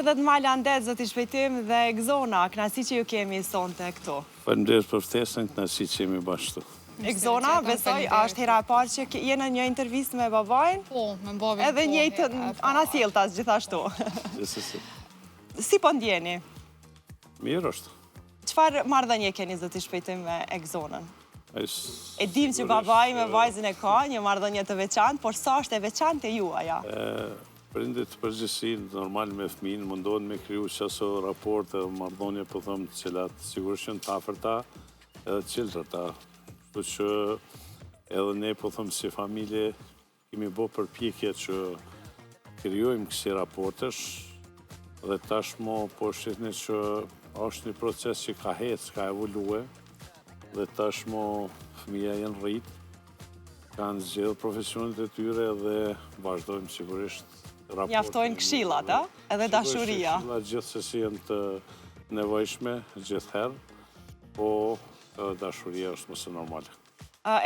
urdhët Malandet, zoti Shpejtim dhe Egzona, knasi që ju kemi sonte këtu. Faleminderit për ftesën, knasi që jemi bashkë. Egzona, besoj, është hera e parë që jene një intervistë me babajnë? Po, me babin. Edhe njëjtë anasjeltas gjithashtu. Si po ndjeni? Mirë është. Çfarë marrëdhënie keni zoti Shpejtim me Egzonën? E dim që babai me vajzën e ka një marrëdhënie të veçantë, por sa është e veçantë e juaja? Prindit përgjithësi normal me fëmijën mundohen me kriju qaso raporte, marrëdhënie po them të cilat sigurisht janë të afërta edhe të qiltërta. Kështu që edhe ne po them si familje kemi bërë përpjekje që krijojmë kësi raportesh dhe tashmo po shihni që është një proces që ka hecë, ka evolue dhe tashmo fëmija janë rritë, kanë zgjedhë profesionet e tyre dhe vazhdojmë sigurisht raportin. Mjaftojnë këshillat, edhe dashuria. Këshillat gjithsesi janë të nevojshme gjithherë, po dashuria është mëse normale.